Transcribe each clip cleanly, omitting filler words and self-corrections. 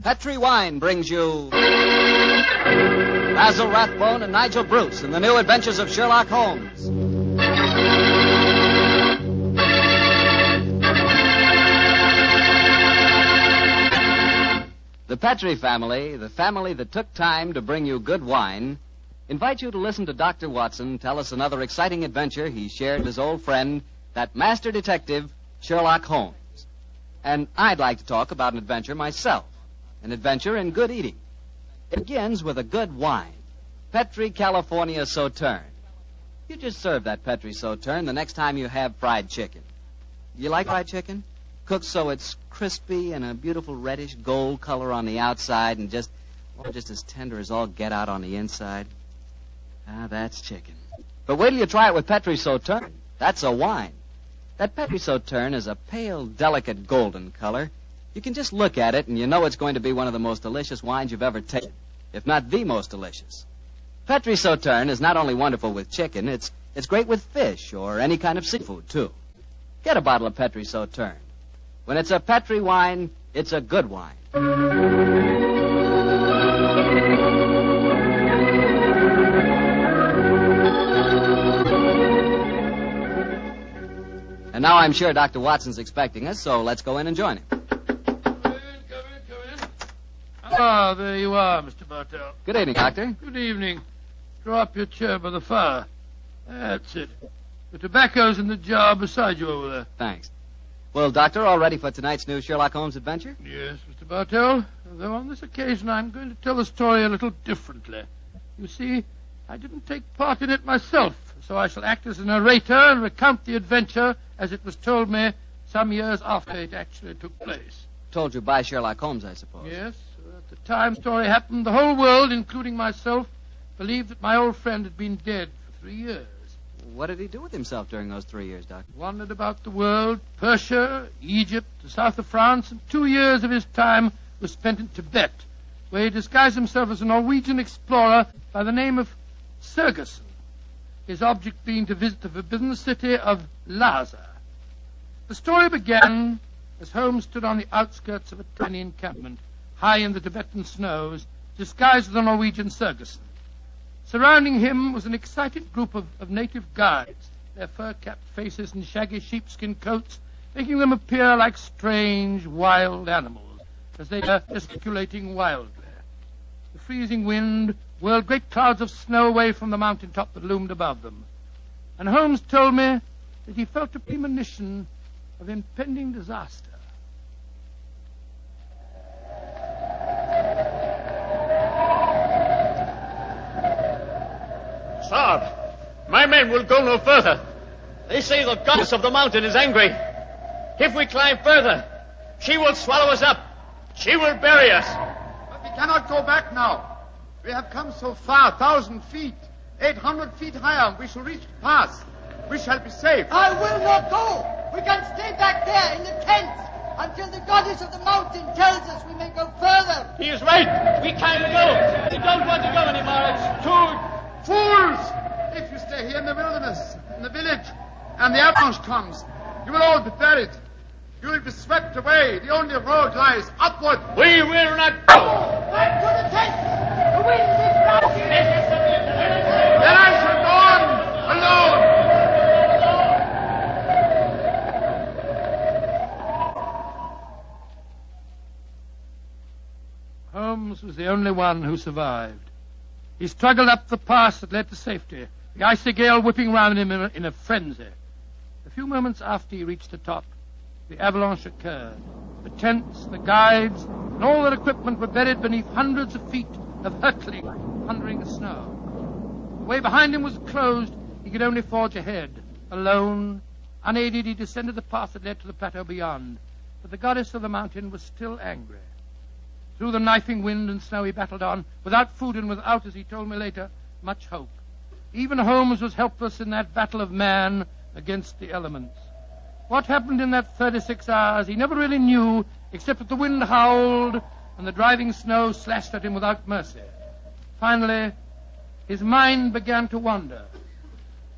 Petri Wine brings you Basil Rathbone and Nigel Bruce in the new adventures of Sherlock Holmes. The Petri family, the family that took time to bring you good wine, invite you to listen to Dr. Watson tell us another exciting adventure he shared with his old friend, that master detective, Sherlock Holmes. And I'd like to talk about an adventure myself. An adventure in good eating. It begins with a good wine. Petri California Sauterne. You just serve that Petri Sauterne the next time you have fried chicken. You like fried chicken? Cooked so it's crispy and a beautiful reddish gold color on the outside and just as tender as all get out on the inside. Ah, that's chicken. But wait till you try it with Petri Sauterne. That's a wine. That Petri Sauterne is a pale, delicate golden color. You can just look at it and you know it's going to be one of the most delicious wines you've ever tasted, if not the most delicious. Petri Sauterne is not only wonderful with chicken, it's great with fish or any kind of seafood, too. Get a bottle of Petri Sauterne. When it's a Petri wine, it's a good wine. And now I'm sure Dr. Watson's expecting us, so let's go in and join him. Ah, there you are, Mr. Bartell. Good evening, Doctor. Good evening. Draw up your chair by the fire. That's it. The tobacco's in the jar beside you over there. Thanks. Well, Doctor, all ready for tonight's new Sherlock Holmes adventure? Yes, Mr. Bartell. Though on this occasion I'm going to tell the story a little differently. You see, I didn't take part in it myself, so I shall act as a narrator and recount the adventure as it was told me some years after it actually took place. Told you by Sherlock Holmes, I suppose. Yes. At the time the story happened, the whole world, including myself, believed that my old friend had been dead for 3 years. What did he do with himself during those 3 years, Doctor? Wandered about the world, Persia, Egypt, the south of France, and 2 years of his time was spent in Tibet, where he disguised himself as a Norwegian explorer by the name of Sergerson, his object being to visit the forbidden city of Lhasa. The story began as Holmes stood on the outskirts of a tiny encampment, high in the Tibetan snows, disguised as a Norwegian Sergerson. Surrounding him was an excited group of native guides, their fur-capped faces and shaggy sheepskin coats making them appear like strange, wild animals as they were gesticulating wildly. The freezing wind whirled great clouds of snow away from the mountaintop that loomed above them. And Holmes told me that he felt a premonition of impending disaster. Sir, my men will go no further. They say the goddess of the mountain is angry. If we climb further, she will swallow us up. She will bury us. But we cannot go back now. We have come so far, 1,000 feet, 800 feet higher. We shall reach the pass. We shall be safe. I will not go. We can stay back there in the tents until the goddess of the mountain tells us we may go further. He is right. We can't go. We don't want to go anymore. It's too... Fools! If you stay here in the wilderness, in the village, and the avalanche comes, you will all be buried. You will be swept away. The only road lies upward. We will not go. Back to the tent. The wind is rising. Then I shall go on alone. Holmes was the only one who survived. He struggled up the pass that led to safety, the icy gale whipping round him in a frenzy. A few moments after he reached the top, the avalanche occurred. The tents, the guides, and all their equipment were buried beneath hundreds of feet of hurtling, thundering snow. The way behind him was closed. He could only forge ahead. Alone, unaided, he descended the path that led to the plateau beyond. But the goddess of the mountain was still angry. Through the knifing wind and snow he battled on, without food and without, as he told me later, much hope. Even Holmes was helpless in that battle of man against the elements. What happened in that 36 hours he never really knew, except that the wind howled and the driving snow slashed at him without mercy. Finally, his mind began to wander,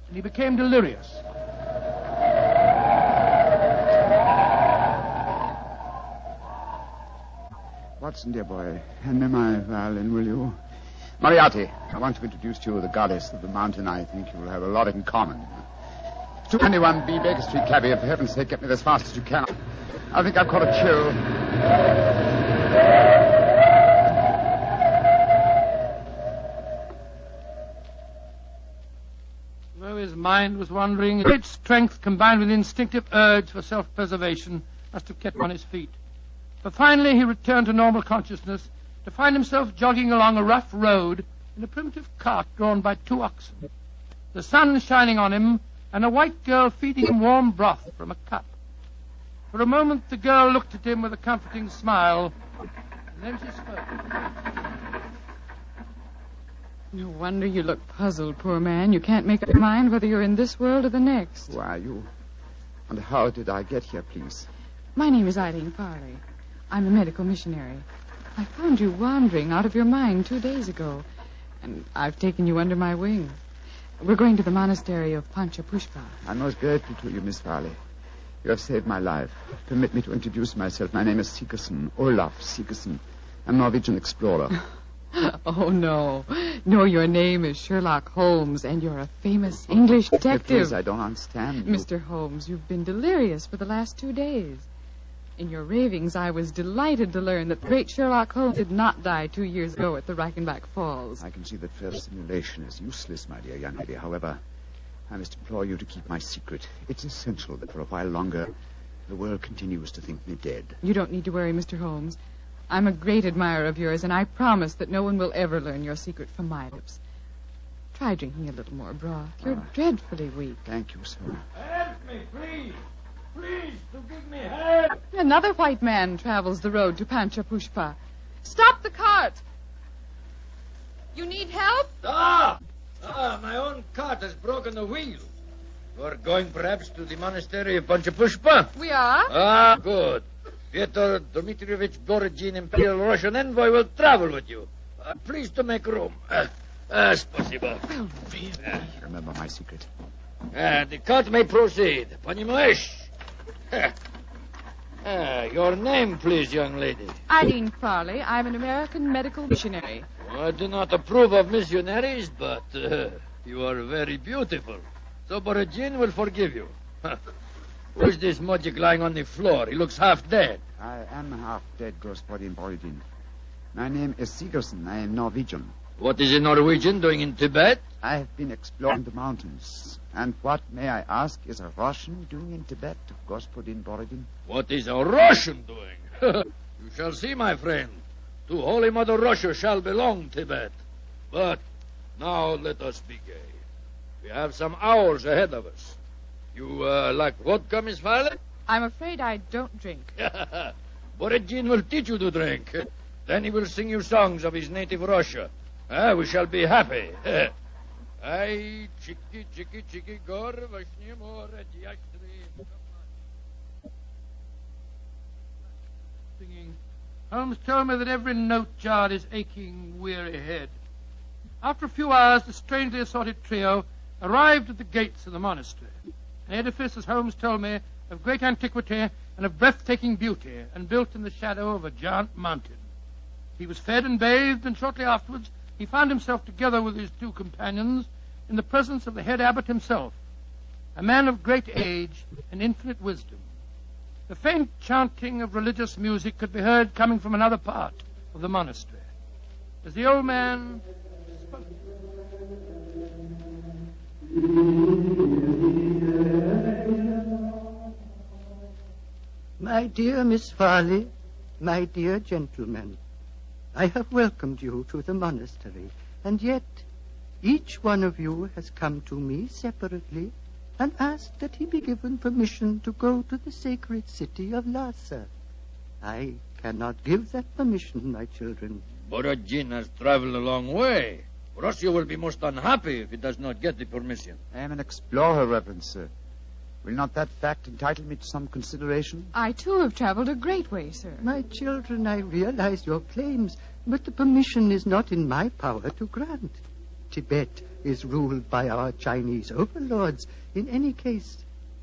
and he became delirious. Watson, dear boy, hand me my violin, will you? Moriarty, I want to introduce to you the goddess of the mountain. I think you will have a lot in common. 221B Baker Street, cabby. For heaven's sake, get me there as fast as you can. I think I've caught a chill. Though his mind was wandering, great strength combined with instinctive urge for self-preservation must have kept him on his feet. But finally he returned to normal consciousness to find himself jogging along a rough road in a primitive cart drawn by 2 oxen. The sun shining on him, and a white girl feeding him warm broth from a cup. For a moment the girl looked at him with a comforting smile, and then she spoke. No wonder you look puzzled, poor man. You can't make up your mind whether you're in this world or the next. Who are you? And how did I get here, please? My name is Eileen Farley. I'm a medical missionary. I found you wandering out of your mind 2 days ago, and I've taken you under my wing. We're going to the monastery of Panchapushpa. I'm most grateful to you, Miss Farley. You have saved my life. Permit me to introduce myself. My name is Sigerson, Olaf Sigerson. I'm a Norwegian explorer. Oh, no. No, your name is Sherlock Holmes, and you're a famous English detective. Please, I don't understand you. Mr. Holmes, you've been delirious for the last 2 days. In your ravings, I was delighted to learn that the great Sherlock Holmes did not die 2 years ago at the Reichenbach Falls. I can see that further simulation is useless, my dear young lady. However, I must implore you to keep my secret. It's essential that for a while longer the world continues to think me dead. You don't need to worry, Mr. Holmes. I'm a great admirer of yours, and I promise that no one will ever learn your secret from my lips. Try drinking a little more broth. You're dreadfully weak. Thank you, sir. Help me, please. Please, to give me help. Another white man travels the road to Panchapushpa. Stop the cart! You need help? My own cart has broken a wheel. You're going perhaps to the monastery of Panchapushpa? We are. Good. Pyotr Dmitrievich Borodin, Imperial Russian envoy, will travel with you. Please to make room. Spasibo. Well, really? Remember my secret. The cart may proceed. Понимаешь? Your name, please, young lady. Eileen Farley. I'm an American medical missionary. I do not approve of missionaries, but you are very beautiful. So Borodin will forgive you. Who's this mujik lying on the floor? He looks half dead. I am half dead, Господин Borodin. My name is Sigerson. I am Norwegian. What is a Norwegian doing in Tibet? I have been exploring the mountains. And what, may I ask, is a Russian doing in Tibet, Господин Borodin? What is a Russian doing? You shall see, my friend. To Holy Mother Russia shall belong Tibet. But now let us be gay. We have some hours ahead of us. You like vodka, Miss Farley? I'm afraid I don't drink. Borodin will teach you to drink. Then he will sing you songs of his native Russia. We shall be happy. Ay, chiki, chiki, chiki, gor, vashni, more, diastri. Singing. Holmes told me that every note jarred his aching, weary head. After a few hours, the strangely assorted trio arrived at the gates of the monastery. An edifice, as Holmes told me, of great antiquity and of breathtaking beauty, and built in the shadow of a giant mountain. He was fed and bathed, and shortly afterwards he found himself together with his 2 companions in the presence of the head abbot himself, a man of great age and infinite wisdom. The faint chanting of religious music could be heard coming from another part of the monastery. As the old man spoke, My dear Miss Farley, my dear gentlemen, I have welcomed you to the monastery, and yet each one of you has come to me separately and asked that he be given permission to go to the sacred city of Lhasa. I cannot give that permission, my children. Borodin has traveled a long way. Russia will be most unhappy if he does not get the permission. I am an explorer, Reverend Sir. Will not that fact entitle me to some consideration? I, too, have traveled a great way, sir. My children, I realize your claims, but the permission is not in my power to grant. Tibet is ruled by our Chinese overlords. In any case,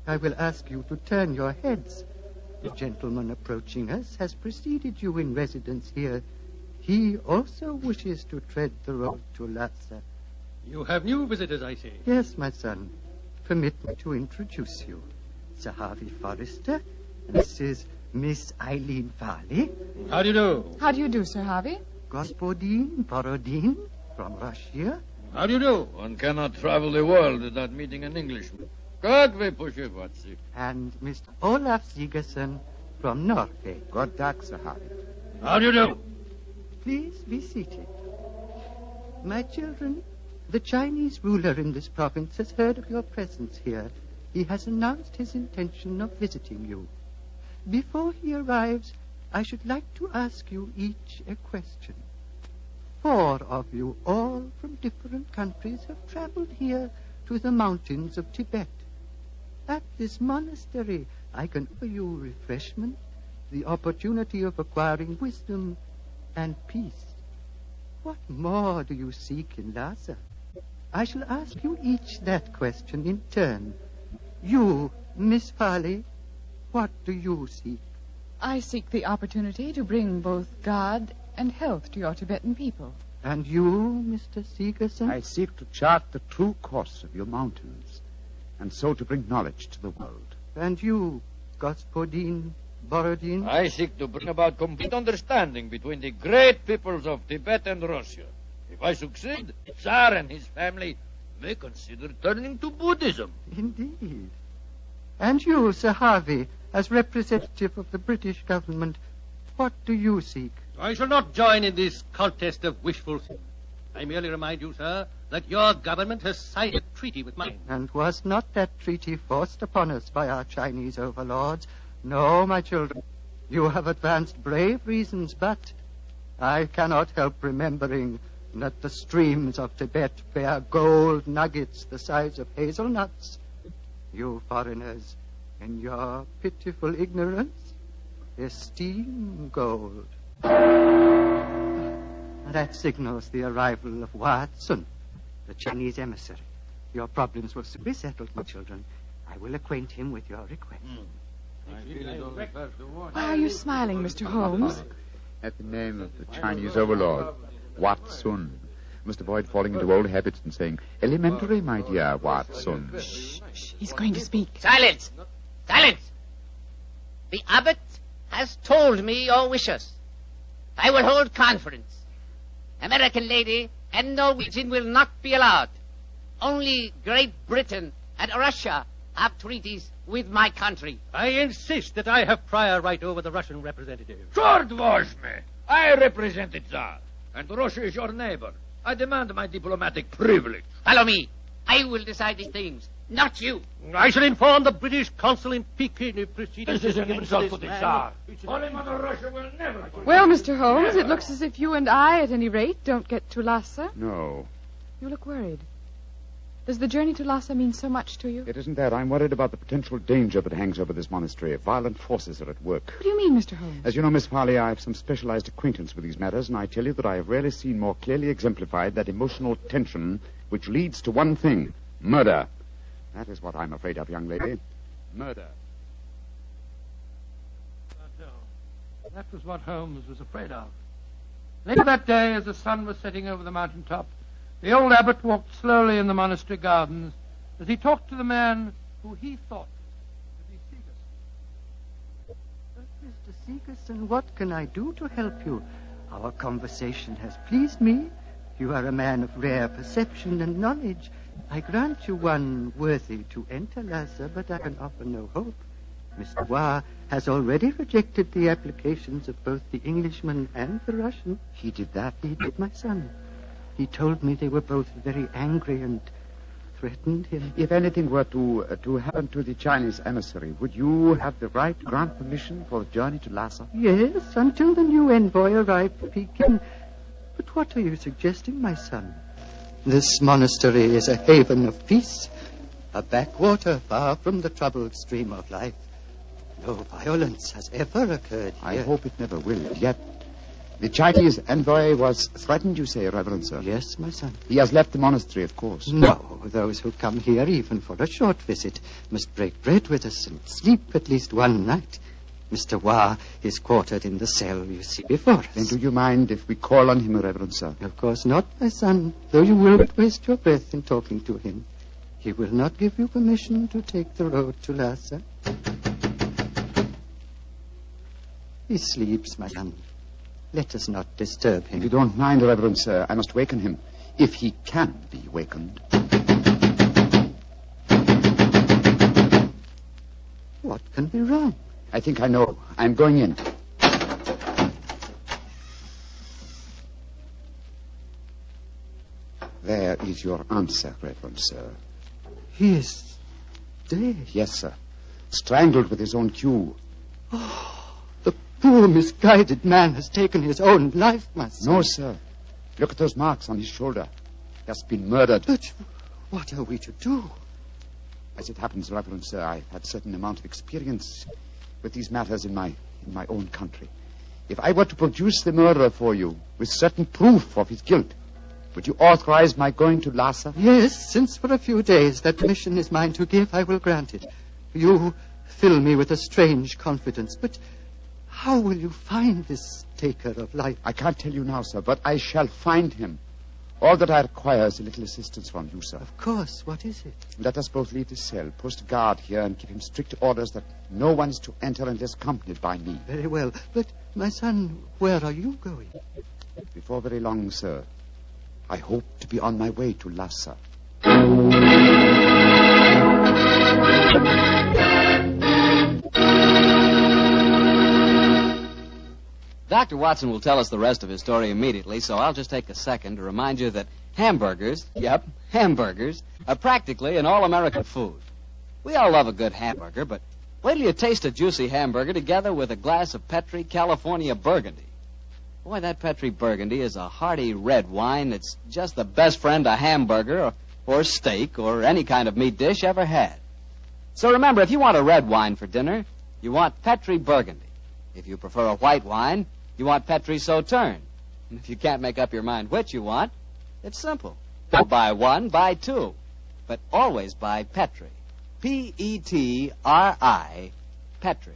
I will ask you to turn your heads. The gentleman approaching us has preceded you in residence here. He also wishes to tread the road to Lhasa. You have new visitors, I see. Yes, my son. Permit me to introduce you. Sir Harvey Forrester. This is Miss Eileen Farley. How do you do? How do you do, Sir Harvey? Gospodin Borodin from Russia. How do you do? One cannot travel the world without meeting an Englishman. Как вы поживаете? And Mr. Olaf Sigerson from Norway. God dag, Sir Harvey. How do you do? Please be seated. My children, the Chinese ruler in this province has heard of your presence here. He has announced his intention of visiting you. Before he arrives, I should like to ask you each a question. 4 of you, all from different countries, have traveled here to the mountains of Tibet. At this monastery, I can offer you refreshment, the opportunity of acquiring wisdom and peace. What more do you seek in Lhasa? I shall ask you each that question in turn. You, Miss Farley, what do you seek? I seek the opportunity to bring both God and health to your Tibetan people. And you, Mr. Sigerson? I seek to chart the true course of your mountains, and so to bring knowledge to the world. And you, Gospodin Borodin? I seek to bring about complete understanding between the great peoples of Tibet and Russia. If I succeed, the Tsar and his family may consider turning to Buddhism. Indeed. And you, Sir Harvey, as representative of the British government, what do you seek? I shall not join in this contest of wishful thinking. I merely remind you, sir, that your government has signed a treaty with mine. And was not that treaty forced upon us by our Chinese overlords? No, my children. You have advanced brave reasons, but I cannot help remembering that the streams of Tibet bear gold nuggets the size of hazelnuts. You foreigners, in your pitiful ignorance, esteem gold. That signals the arrival of Watson, the Chinese emissary. Your problems will soon be settled, my children. I will acquaint him with your request. Why are you smiling, Mr. Holmes? At the name of the Chinese overlord, Watson. Mr. Boyd falling into old habits and saying, "Elementary, my dear Watson." Shh. He's going to speak. Silence! Silence! The abbot has told me your wishes. I will hold conference. American lady and Norwegian will not be allowed. Only Great Britain and Russia have treaties with my country. I insist that I have prior right over the Russian representative. Short wash me. I represent the Tsar, and Russia is your neighbor. I demand my diplomatic privilege. Follow me. I will decide these things, not you. I shall inform the British consul in Peking if proceedings... This is an insult to the Tsar. Holy Mother Russia will never... Well, Mr. Holmes, it looks as if you and I, at any rate, don't get to Lhasa. No, You look worried. Does the journey to Lhasa mean so much to you? it isn't that. I'm worried about the potential danger that hangs over this monastery. Violent forces are at work. What do you mean, Mr. Holmes? As you know, Miss Farley, I have some specialized acquaintance with these matters, and I tell you that I have rarely seen more clearly exemplified that emotional tension which leads to one thing: murder. That is what I'm afraid of, young lady. Murder. That was what Holmes was afraid of. Later that day, as the sun was setting over the mountaintop, the old abbot walked slowly in the monastery gardens as he talked to the man who he thought to be Sigerson. Mr. Sigerson, what can I do to help you? Our conversation has pleased me. You are a man of rare perception and knowledge. I grant you one worthy to enter Lhasa, but I can offer no hope. Mr. Wa has already rejected the applications of both the Englishman and the Russian. He did that? He did, my son. He told me they were both very angry and threatened him. If anything were to happen to the Chinese emissary, would you have the right to grant permission for the journey to Lhasa? Yes, until the new envoy arrived at Peking. But what are you suggesting, my son? This monastery is a haven of peace, a backwater far from the troubled stream of life. No violence has ever occurred here. I hope it never will. Yet, the Chinese envoy was threatened, you say, Reverend Sir? Yes, my son. He has left the monastery, of course. No, those who come here, even for a short visit, must break bread with us and sleep at least one night. Mr. Wah is quartered in the cell you see before us. Then do you mind if we call on him, Reverend Sir? Of course not, my son, though you will waste your breath in talking to him. He will not give you permission to take the road to Lhasa. He sleeps, my son. Let us not disturb him. If you don't mind, Reverend Sir, I must waken him, if he can be wakened. What can be wrong? I think I know. I'm going in. There is your answer, Reverend Sir. He is dead. Yes, sir. Strangled with his own cue. Oh, the poor, misguided man has taken his own life, my son. No, sir. Look at those marks on his shoulder. He has been murdered. But what are we to do? As it happens, Reverend Sir, I've had a certain amount of experience with these matters in my own country. If I were to produce the murderer for you with certain proof of his guilt, would you authorize my going to Lhasa? Yes, since for a few days that mission is mine to give, I will grant it. You fill me with a strange confidence, but how will you find this taker of life? I can't tell you now, sir, but I shall find him. All that I require is a little assistance from you, sir. Of course. What is it? Let us both leave the cell, post a guard here, and give him strict orders that no one's to enter unless accompanied by me. Very well. But, my son, where are you going? Before very long, sir. I hope to be on my way to Lhasa. Dr. Watson will tell us the rest of his story immediately, so I'll just take a second to remind you that hamburgers, hamburgers, are practically an all-American food. We all love a good hamburger, but wait till you taste a juicy hamburger together with a glass of Petri California Burgundy. Boy, that Petri Burgundy is a hearty red wine that's just the best friend a hamburger or steak or any kind of meat dish ever had. So remember, if you want a red wine for dinner, you want Petri Burgundy. If you prefer a white wine, you want Petri Sauterne. And if you can't make up your mind which you want, it's simple. Go buy one, buy two. But always buy Petri. Petri. Petri.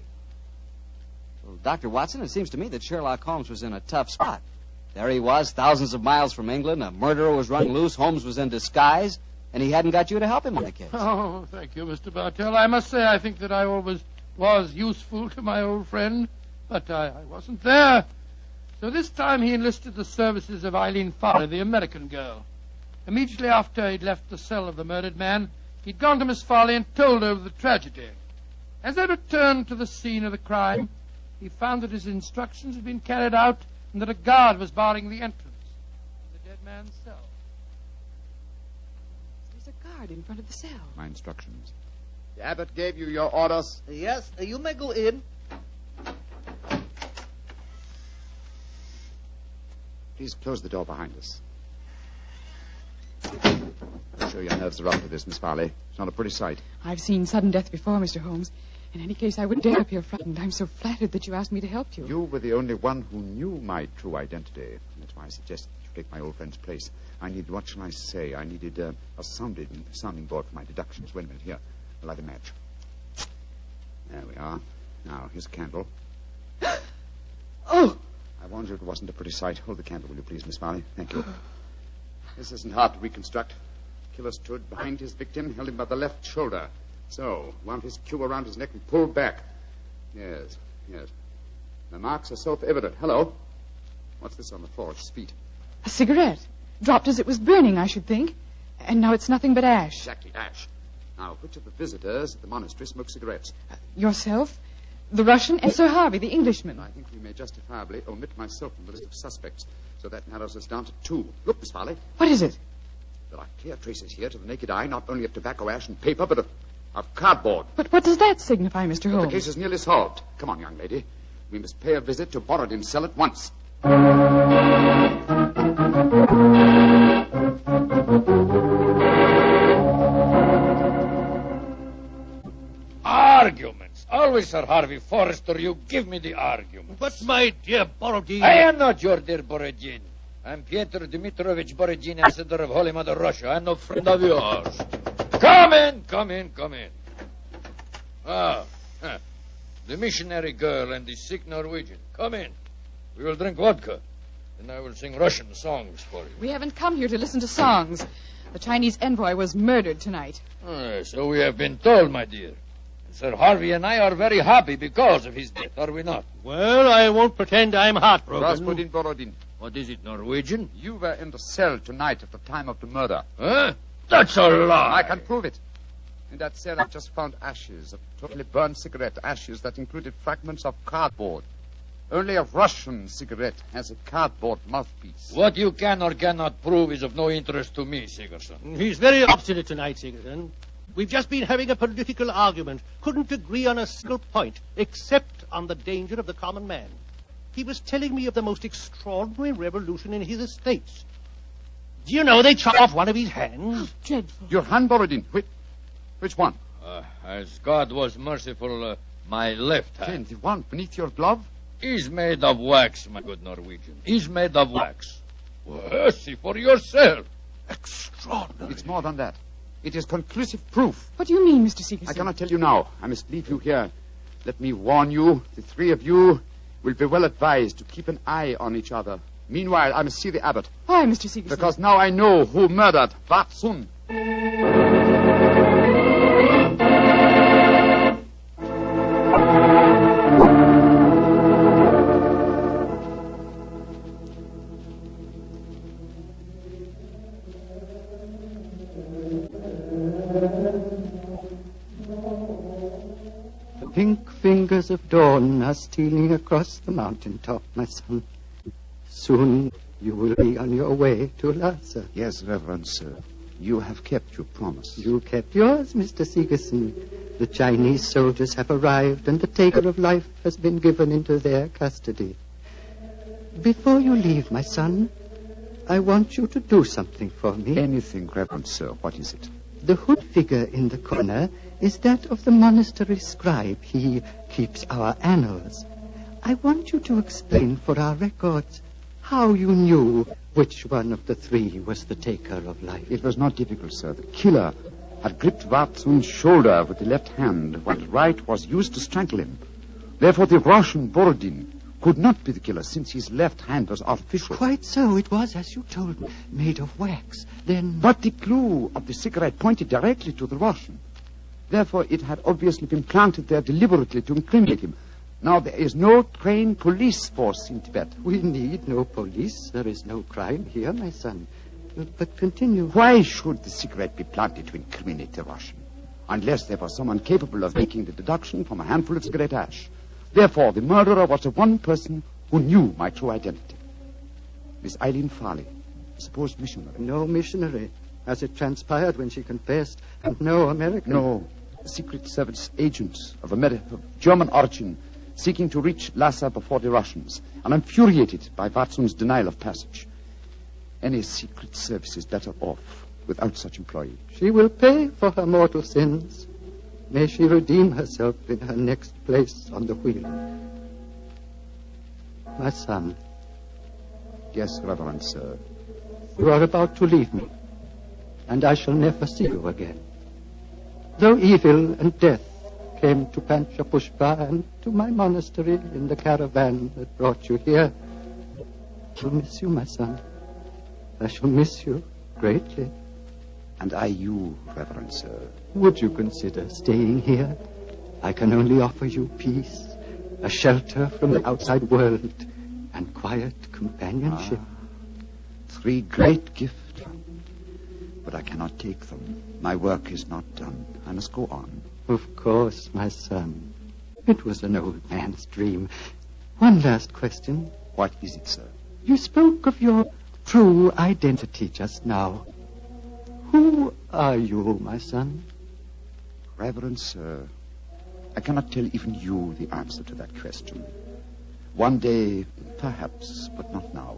Well, Dr. Watson, it seems to me that Sherlock Holmes was in a tough spot. There he was, thousands of miles from England. A murderer was run loose. Holmes was in disguise. And he hadn't got you to help him on the case. Oh, thank you, Mr. Bartell. I must say I think that I always was useful to my old friend. But I wasn't there. So this time he enlisted the services of Eileen Farley, the American girl. Immediately after he'd left the cell of the murdered man, he'd gone to Miss Farley and told her of the tragedy. As they returned to the scene of the crime, he found that his instructions had been carried out and that a guard was barring the entrance to the dead man's cell. There's a guard in front of the cell. My instructions. The abbot gave you your orders. Yes, you may go in. Please close the door behind us. I'm sure your nerves are up for this, Miss Farley. It's not a pretty sight. I've seen sudden death before, Mr. Holmes. In any case, I wouldn't dare appear frightened. I'm so flattered that you asked me to help you. You were the only one who knew my true identity. That's why I suggest you take my old friend's place. I need, what shall I say? I needed a sounding board for my deductions. Wait a minute, here. I'll light a match. There we are. Now, here's a candle. Oh! I warned you it wasn't a pretty sight. Hold the candle, will you please, Miss Farley? Thank you. This isn't hard to reconstruct. Killer stood behind his victim, held him by the left shoulder. So, wound his cue around his neck and pulled back. Yes. The marks are self-evident. Hello. What's this on the floor at his feet? A cigarette. Dropped as it was burning, I should think. And now it's nothing but ash. Exactly, ash. Now, which of the visitors at the monastery smoke cigarettes? Yourself, the Russian, and Sir Harvey, the Englishman. I think we may justifiably omit myself from the list of suspects, so that narrows us down to 2. Look, Miss Farley. What is it? There are clear traces here to the naked eye, not only of tobacco ash and paper, but of cardboard. But what does that signify, Mr. Holmes? The case is nearly solved. Come on, young lady. We must pay a visit to Borodin's cell at once. Arguments. Always, Sir Harvey Forrester, you give me the argument. But, my dear Borodin... I am not your dear Borodin. I'm Pyotr Dmitrovich Borodin, ambassador of Holy Mother Russia. I'm no friend of yours. Come in. Ah, the missionary girl and the sick Norwegian. Come in. We will drink vodka. And I will sing Russian songs for you. We haven't come here to listen to songs. The Chinese envoy was murdered tonight. So we have been told, my dear. Sir Harvey and I are very happy because of his death, are we not? Well, I won't pretend I'm heartbroken. Rasputin Borodin, What is it, Norwegian? you were in the cell tonight at the time of the murder. Huh? That's a lie. I can prove it. In that cell, I've just found ashes, of totally burned cigarette ashes that included fragments of cardboard. Only a Russian cigarette has a cardboard mouthpiece. What you can or cannot prove is of no interest to me, Sigerson. He's very obstinate tonight, Sigerson. We've just been having a political argument. Couldn't agree on a single point, except on the danger of the common man. He was telling me of the most extraordinary revolution in his estates. Do you know they chop off one of his hands? Dreadful. Your hand, Borodin. Which one? As God was merciful, my left hand. The one beneath your glove? He's made of wax, my good Norwegian. He's made of wax. Well, see for yourself. Extraordinary. It's more than that. It is conclusive proof. What do you mean, Mr. Sigerson? I cannot tell you now. I must leave you here. Let me warn you, the three of you will be well advised to keep an eye on each other. Meanwhile, I must see the abbot. Why, Mr. Sigerson? Because now I know who murdered Vatsun. Pink fingers of dawn are stealing across the mountaintop, my son. Soon you will be on your way to Lhasa. Yes, Reverend Sir. You have kept your promise. You kept yours, Mr. Sigerson. The Chinese soldiers have arrived, and the taker of life has been given into their custody. Before you leave, my son, I want you to do something for me. Anything, Reverend Sir. What is it? The hood figure in the corner is that of the monastery scribe. He keeps our annals. I want you to explain for our records how you knew which one of the three was the taker of life. It was not difficult, sir. The killer had gripped Vatsun's shoulder with the left hand, while the right was used to strangle him. Therefore, the Russian Borodin could not be the killer, since his left hand was artificial. Quite so. It was, as you told me, made of wax. Then... But the clue of the cigarette pointed directly to the Russian. Therefore, it had obviously been planted there deliberately to incriminate him. Now, there is no trained police force in Tibet. We need no police. There is no crime here, my son. But continue. Why should the cigarette be planted to incriminate the Russian? Unless there was someone capable of making the deduction from a handful of cigarette ash. Therefore, the murderer was the one person who knew my true identity. Miss Eileen Farley, supposed missionary. No missionary, as it transpired when she confessed, and no American. No, a Secret Service agent of German origin, seeking to reach Lhasa before the Russians, and infuriated by Vatsun's denial of passage. Any Secret Service is better off without such employee. She will pay for her mortal sins. May she redeem herself in her next place on the wheel. My son. Yes, Reverend Sir. You are about to leave me, and I shall never see you again. Though evil and death came to Panchapushpa and to my monastery in the caravan that brought you here, I shall miss you, my son. I shall miss you greatly. And I you, Reverend Sir. Would you consider staying here? I can only offer you peace, a shelter from the outside world, and quiet companionship. Three great gifts. But I cannot take them. My work is not done. I must go on. Of course, my son. It was an old man's dream. One last question. What is it, sir? You spoke of your true identity just now. Who are you, my son? Reverend Sir, I cannot tell even you the answer to that question. One day, perhaps, but not now.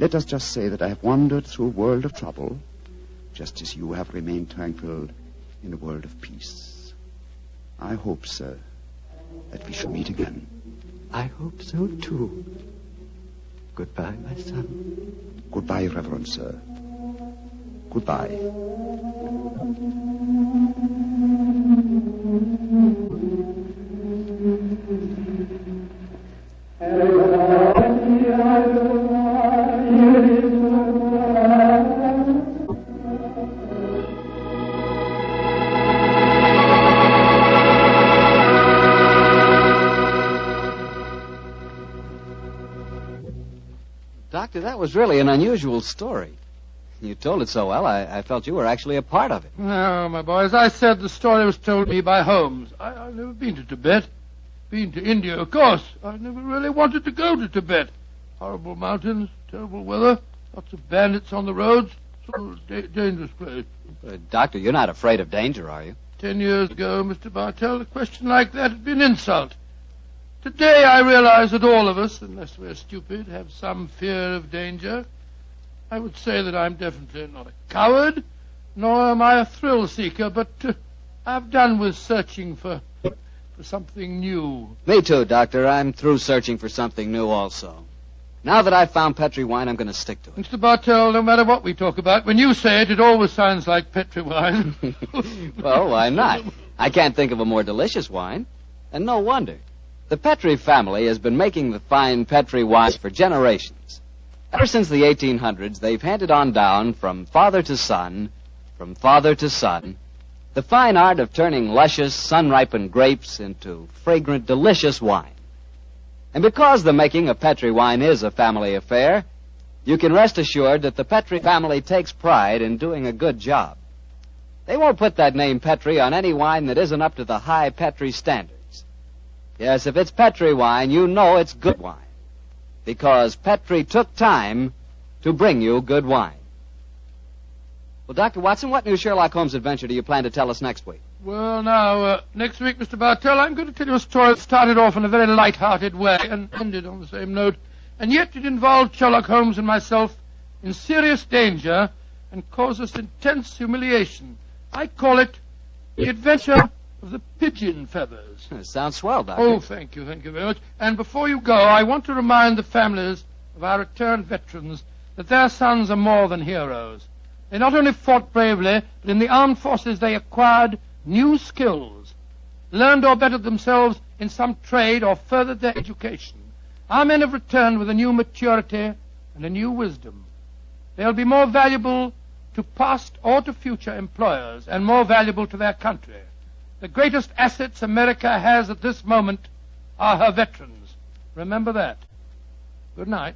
Let us just say that I have wandered through a world of trouble, just as you have remained tranquil in a world of peace. I hope, sir, that we shall meet again. I hope so, too. Goodbye, my son. Goodbye, Reverend Sir. Goodbye. Doctor, that was really an unusual story. You told it so well, I felt you were actually a part of it. No, my boy, as I said, the story was told me by Holmes. I've never been to Tibet. Been to India, of course. I never really wanted to go to Tibet. Horrible mountains, terrible weather, lots of bandits on the roads. Sort of dangerous place. Doctor, you're not afraid of danger, are you? 10 years ago, Mr. Bartell, a question like that would be an insult. Today I realize that all of us, unless we're stupid, have some fear of danger. I would say that I'm definitely not a coward, nor am I a thrill seeker, but I've done with searching for something new. Me too, Doctor. I'm through searching for something new also. Now that I've found Petri wine, I'm going to stick to it. Mr. Bartell, no matter what we talk about, when you say it, it always sounds like Petri wine. Well, why not? I can't think of a more delicious wine. And no wonder. The Petri family has been making the fine Petri wines for generations. Ever since the 1800s, they've handed on down from father to son, the fine art of turning luscious, sun-ripened grapes into fragrant, delicious wine. And because the making of Petri wine is a family affair, you can rest assured that the Petri family takes pride in doing a good job. They won't put that name Petri on any wine that isn't up to the high Petri standards. Yes, if it's Petri wine, you know it's good wine. Because Petri took time to bring you good wine. Well, Dr. Watson, what new Sherlock Holmes adventure do you plan to tell us next week? Well, now, next week, Mr. Bartell, I'm going to tell you a story that started off in a very light-hearted way and ended on the same note. And yet it involved Sherlock Holmes and myself in serious danger and caused us intense humiliation. I call it The Adventure of the Pigeon Feathers. Sounds swell, Doctor. Oh, thank you very much. And before you go, I want to remind the families of our returned veterans that their sons are more than heroes. They not only fought bravely, but in the armed forces they acquired new skills, learned or bettered themselves in some trade or furthered their education. Our men have returned with a new maturity and a new wisdom. They'll be more valuable to past or to future employers and more valuable to their country. The greatest assets America has at this moment are her veterans. Remember that. Good night.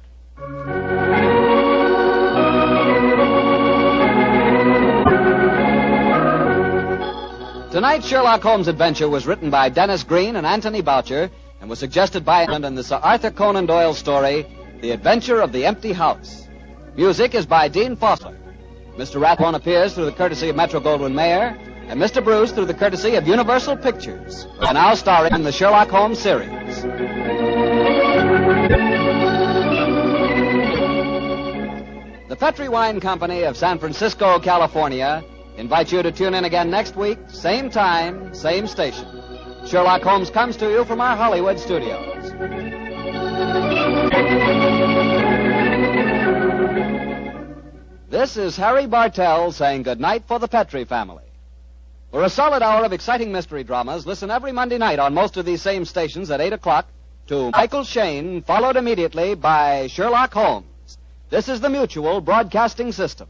Tonight's Sherlock Holmes adventure was written by Dennis Green and Anthony Boucher and was suggested by in the Sir Arthur Conan Doyle story, The Adventure of the Empty House. Music is by Dean Fossler. Mr. Rathbone appears through the courtesy of Metro-Goldwyn-Mayer, and Mr. Bruce through the courtesy of Universal Pictures, and now starring in the Sherlock Holmes series. The Petri Wine Company of San Francisco, California, invites you to tune in again next week, same time, same station. Sherlock Holmes comes to you from our Hollywood studios. This is Harry Bartell saying goodnight for the Petri family. For a solid hour of exciting mystery dramas, listen every Monday night on most of these same stations at 8 o'clock to Michael Shayne, followed immediately by Sherlock Holmes. This is the Mutual Broadcasting System.